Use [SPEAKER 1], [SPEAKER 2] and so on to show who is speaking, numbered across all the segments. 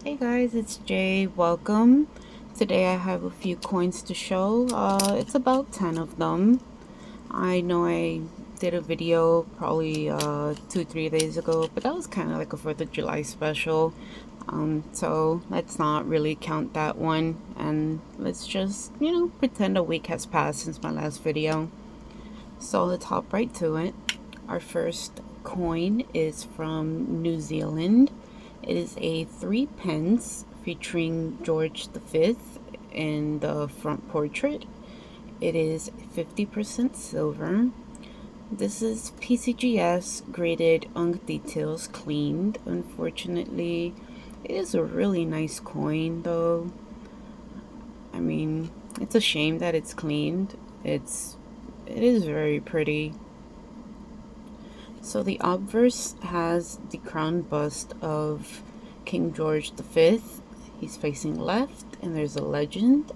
[SPEAKER 1] Hey guys, it's Jay. Welcome. Today I have a few coins to show. It's about 10 of them. I know I did a video probably 2-3 days ago, but that was kind of like a 4th of July special. So let's not really count that one, and let's just, pretend a week has passed since my last video. So let's hop right to it. Our first coin is from New Zealand. It is a 3 pence featuring George V in the front portrait. It is 50% silver. This is PCGS graded Unk details cleaned. Unfortunately, it is a really nice coin though. I mean, it's a shame that it's cleaned. It is very pretty. So the obverse has the crown bust of King George V. He's facing left, and there's a legend.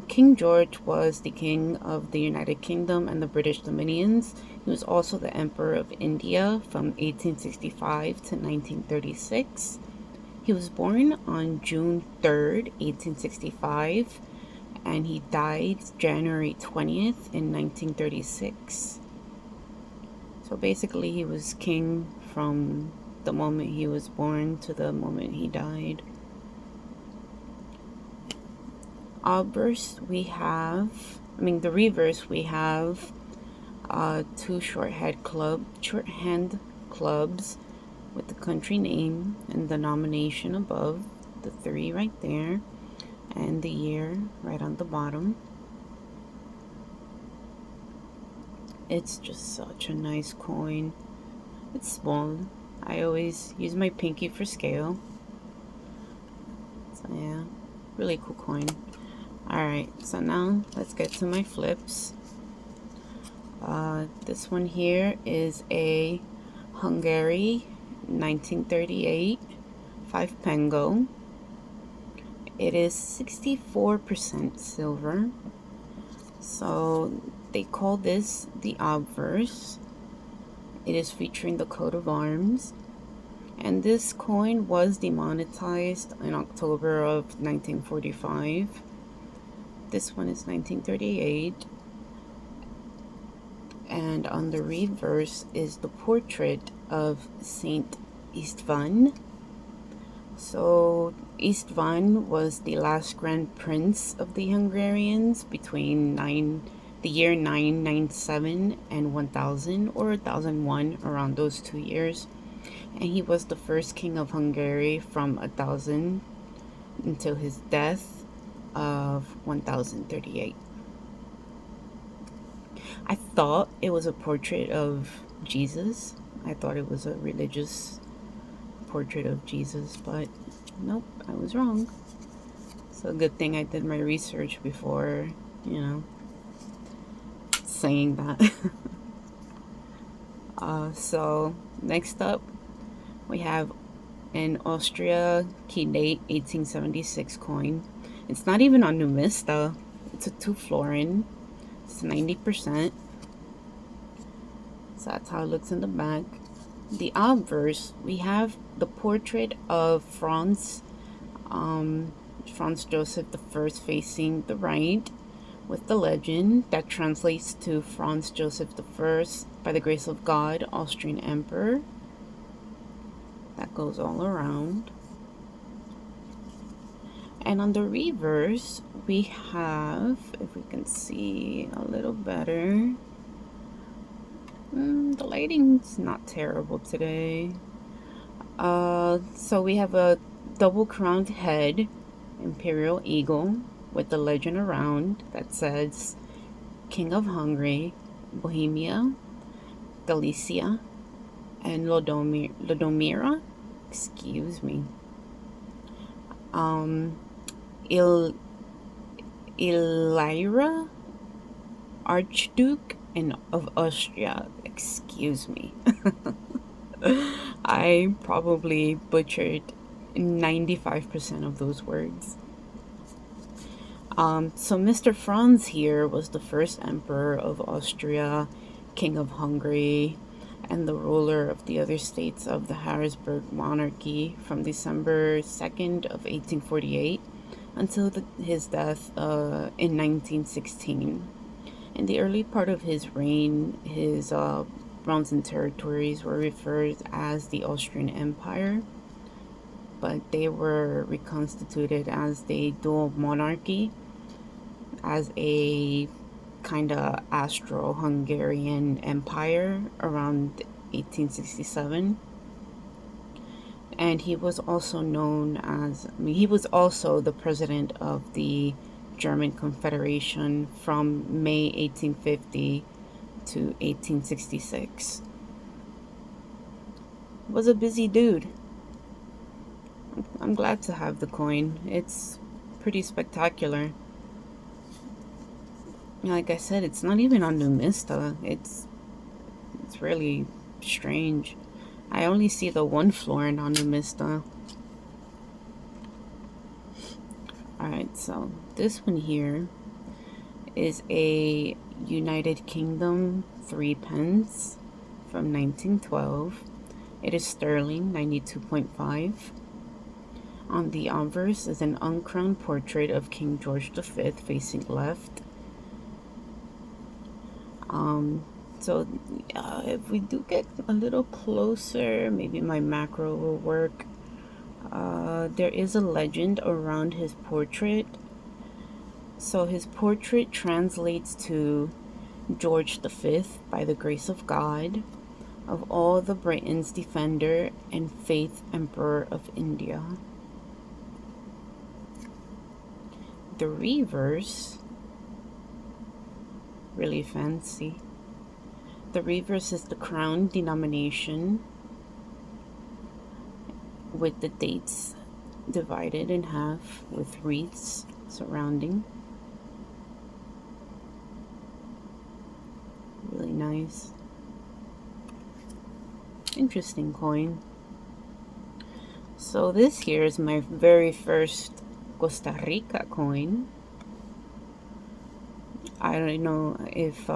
[SPEAKER 1] King George was the king of the United Kingdom and the British Dominions. He was also the Emperor of India from 1865 to 1936. He was born on June 3rd, 1865, and he died January 20th in 1936. So basically he was king from the moment he was born to the moment he died. The reverse we have two shorthand clubs with the country name and the denomination above, the 3 right there, and the year right on the bottom. It's just such a nice coin. It's small. I always use my pinky for scale. So yeah, really cool coin. Alright, so now let's get to my flips. This one here is a Hungary 1938 5 pengo. It is 64% silver. So they call this the obverse. It is featuring the coat of arms. And this coin was demonetized in October of 1945. This one is 1938. And on the reverse is the portrait of Saint Istvan. So Istvan was the last grand prince of the Hungarians between the year 997 and 1000 or 1001, around those 2 years. And he was the first king of Hungary from 1000 until his death of 1038. I thought it was a portrait of Jesus. I thought it was a religious portrait of Jesus, but nope, I was wrong. So good thing I did my research before, saying that. So next up we have an Austria key date 1876 coin. It's not even on Numista. It's a 2 florin. It's 90%. So that's how it looks in the back. The obverse, we have the portrait of Franz Joseph I facing the right, with the legend that translates to Franz Joseph I, by the grace of God, Austrian Emperor. That goes all around. And on the reverse, we have, if we can see a little better, the lighting's not terrible today. So we have a double crowned head, imperial eagle, with the legend around that says King of Hungary, Bohemia, Galicia, and Lodomira. Excuse me. Illyria, Archduke of Austria. Excuse me. I probably butchered 95% of those words. So Mr. Franz here was the first emperor of Austria, king of Hungary, and the ruler of the other states of the Habsburg monarchy from December 2nd of 1848 until his death in 1916. In the early part of his reign, his realms and territories were referred as the Austrian Empire, but they were reconstituted as the dual monarchy, as a kind of Austro-Hungarian empire around 1867. And he was also known as, he was also the president of the German Confederation from May 1850 to 1866. Was a busy dude. I'm glad to have the coin. It's pretty spectacular. Like I said, it's not even on Numista. It's really strange. I only see the one florin on Numista. Alright, so this one here is a United Kingdom 3 pence from 1912. It is sterling, 92.5. On the obverse is an uncrowned portrait of King George V facing left. So if we do get a little closer, maybe my macro will work. There is a legend around his portrait. So his portrait translates to George V, by the grace of God, of all the Britons, defender and faith emperor of India. The reverse, really fancy. The reverse is the crown denomination with the dates divided in half with wreaths surrounding. Really nice. Interesting coin. So this here is my very first Costa Rica coin. I don't know if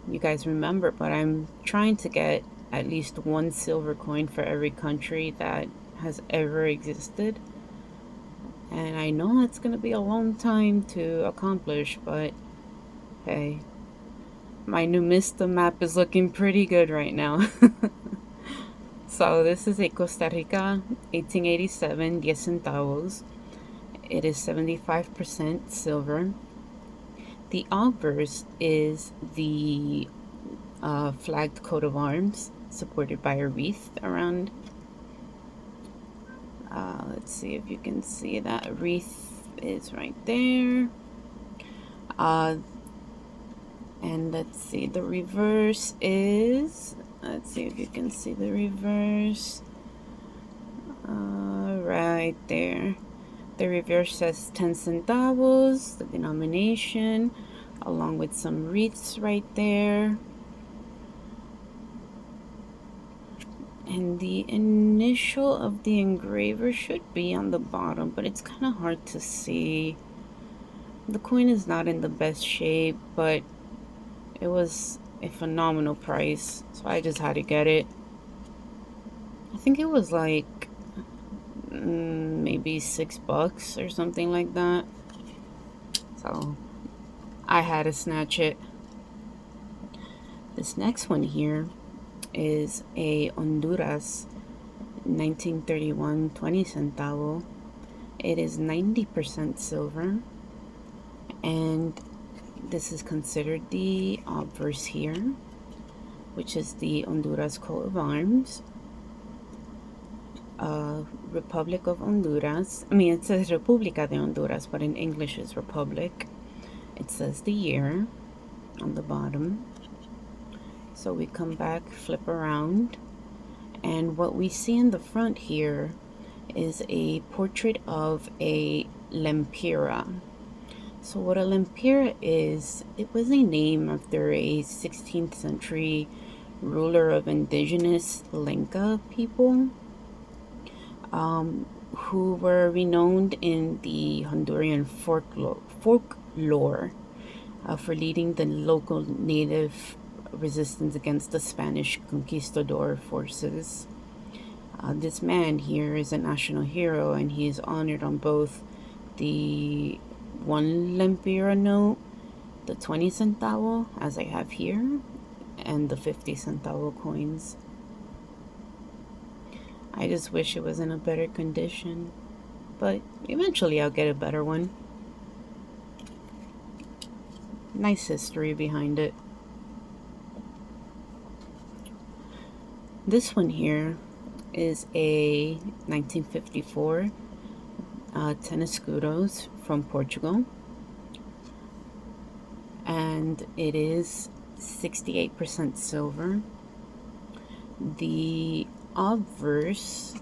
[SPEAKER 1] you guys remember, but I'm trying to get at least one silver coin for every country that has ever existed. And I know it's going to be a long time to accomplish, but hey, my Numista map is looking pretty good right now. So this is a Costa Rica 1887 10 centavos. It is 75% silver. The obverse is the flagged coat of arms, supported by a wreath around. Let's see if you can see that. A wreath is right there. And let's see, the reverse is, let's see if you can see the reverse. Right there. The reverse says 10 centavos, the denomination, along with some wreaths right there. And the initial of the engraver should be on the bottom, but it's kind of hard to see. The coin is not in the best shape, but it was a phenomenal price, so I just had to get it. I think it was like maybe $6 or something like that, so I had to snatch it. This next one here is a Honduras 1931 20 centavo. It is 90% silver, and this is considered the obverse here, which is the Honduras coat of arms. Republic of Honduras. I mean, it says República de Honduras, but in English it's Republic. It says the year on the bottom. So we come back, flip around, and what we see in the front here is a portrait of a lempira. So what a lempira is, it was a name after a 16th century ruler of indigenous Lenca people, who were renowned in the Honduran folklore for leading the local native resistance against the Spanish conquistador forces. This man here is a national hero, and he is honored on both the 1 lempira note, the 20 centavo, as I have here, and the 50 centavo coins. I just wish it was in a better condition, but eventually I'll get a better one. Nice history behind it. This one here is a 1954 10 escudos from Portugal, and it is 68% silver. The obverse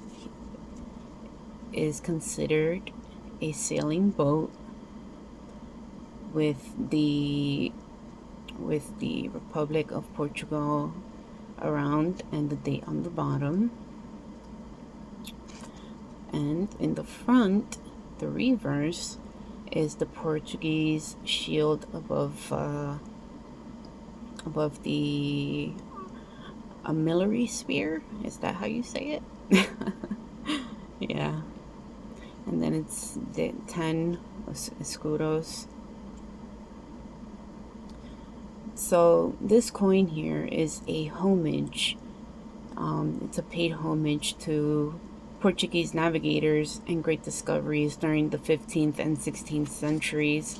[SPEAKER 1] is considered a sailing boat with the Republic of Portugal around and the date on the bottom. And in the front, the reverse, is the Portuguese shield above the artillery spear. Is that how you say it? Yeah. And then it's the 10 escudos. So this coin here is a homage. It's a paid homage to Portuguese navigators and great discoveries during the 15th and 16th centuries.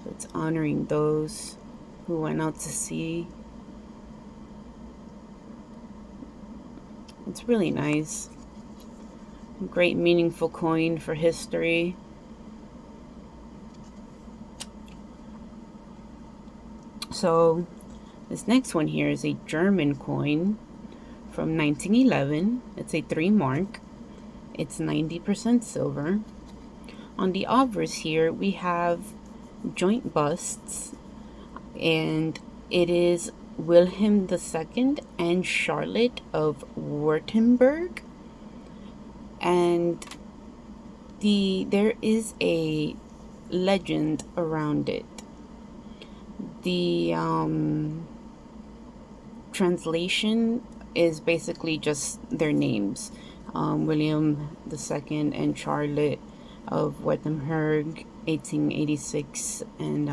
[SPEAKER 1] So it's honoring those who went out to sea. It's really nice. Great meaningful coin for history. So this next one here is a German coin from 1911. It's a 3 mark. It's 90% silver. On the obverse here we have joint busts, and it is Wilhelm II and Charlotte of Württemberg, and there is a legend around it. The translation is basically just their names, William II and Charlotte of Württemberg, 1886 and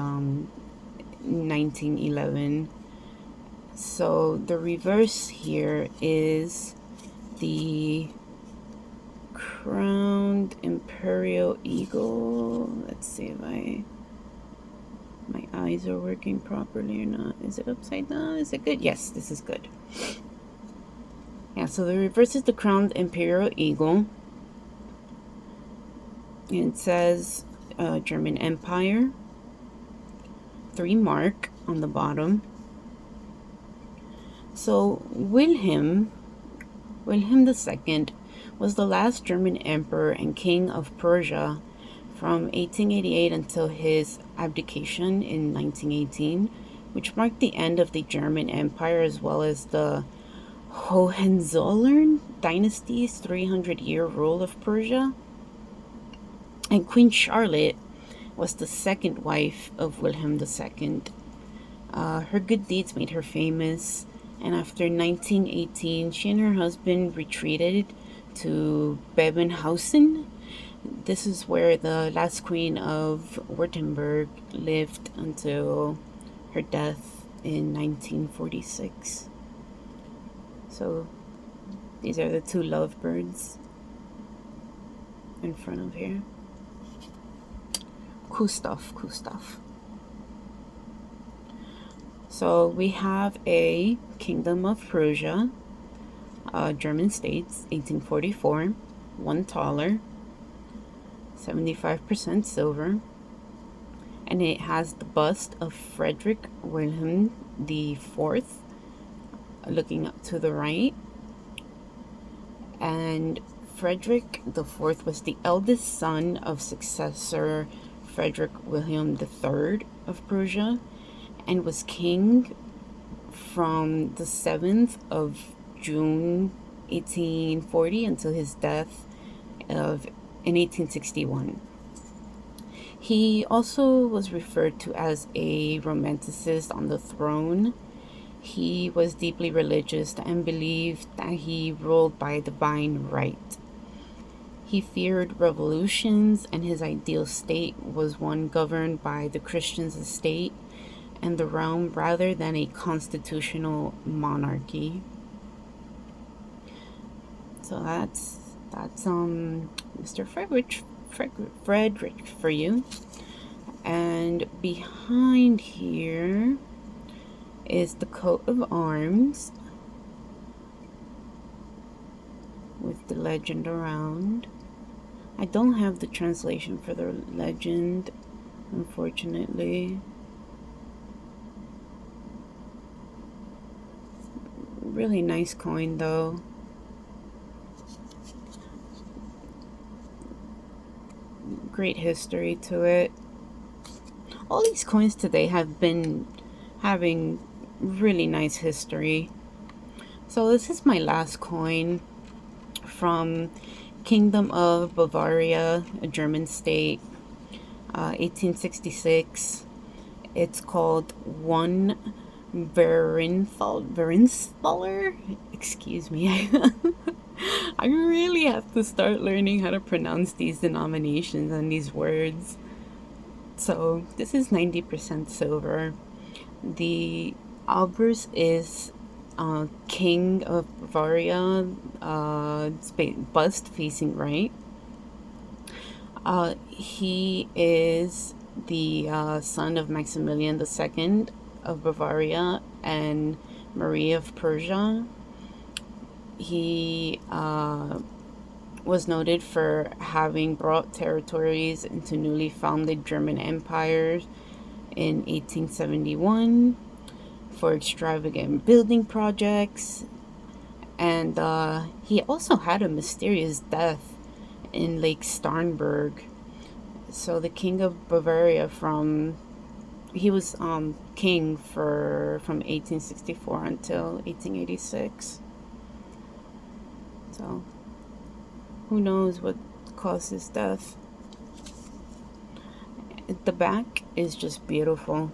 [SPEAKER 1] 1911. So the reverse here is the crowned imperial eagle. Let's see if my eyes are working properly or not. Is it upside down? Is it good? Yes, this is good. Yeah, so the reverse is the crowned imperial eagle. It says German Empire, 3 mark on the bottom. So Wilhelm II was the last German emperor and king of Prussia from 1888 until his abdication in 1918, which marked the end of the German Empire as well as the Hohenzollern dynasty's 300-year rule of Prussia. And Queen Charlotte was the second wife of Wilhelm II. Her good deeds made her famous, and after 1918, she and her husband retreated to Bebenhausen. This is where the last queen of Württemberg lived until her death in 1946. So these are the 2 lovebirds in front of here. Cool stuff, cool stuff. So we have a Kingdom of Prussia, German states, 1844, 1 taler, 75% silver, and it has the bust of Frederick Wilhelm IV looking up to the right. And Frederick IV was the eldest son of successor Frederick William III of Prussia, and was king from the 7th of June 1840 until his death in 1861. He also was referred to as a romanticist on the throne. He was deeply religious and believed that he ruled by divine right. He feared revolutions, and his ideal state was one governed by the Christian's estate and the realm rather than a constitutional monarchy. So that's Mr. Frederick for you. And behind here is the coat of arms with the legend around. I don't have the translation for the legend, unfortunately. Really nice coin though. Great history to it. All these coins today have been having really nice history. So this is my last coin from Kingdom of Bavaria, a German state, 1866. It's called one Verinthaler. Excuse me. I really have to start learning how to pronounce these denominations and these words. So this is 90% silver. The obverse is King of Bavaria, bust facing right. He is the son of Maximilian II of Bavaria and Marie of Persia. He was noted for having brought territories into newly founded German empires in 1871 for extravagant building projects, and he also had a mysterious death in Lake Starnberg. So the King of Bavaria he was king from 1864 until 1886. So who knows what caused his death. The back is just beautiful.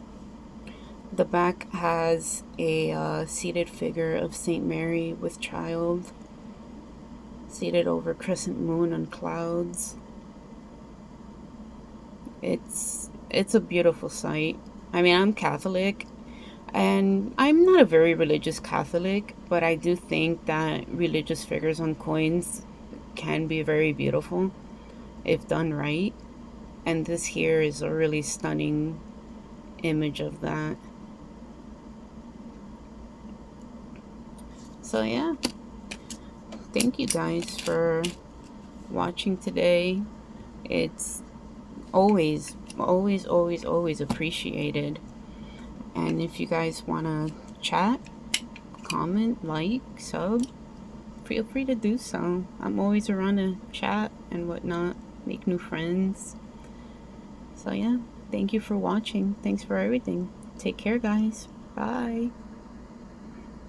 [SPEAKER 1] The back has a seated figure of Saint Mary with child, seated over crescent moon on clouds. It's a beautiful sight. I mean, I'm Catholic, and I'm not a very religious Catholic, but I do think that religious figures on coins can be very beautiful if done right. And this here is a really stunning image of that. So yeah, thank you guys for watching today. It's always appreciated. And if you guys want to chat, comment, like, sub, feel free to do so. I'm always around to chat and whatnot, make new friends. So yeah, thank you for watching. Thanks for everything. Take care, guys. Bye.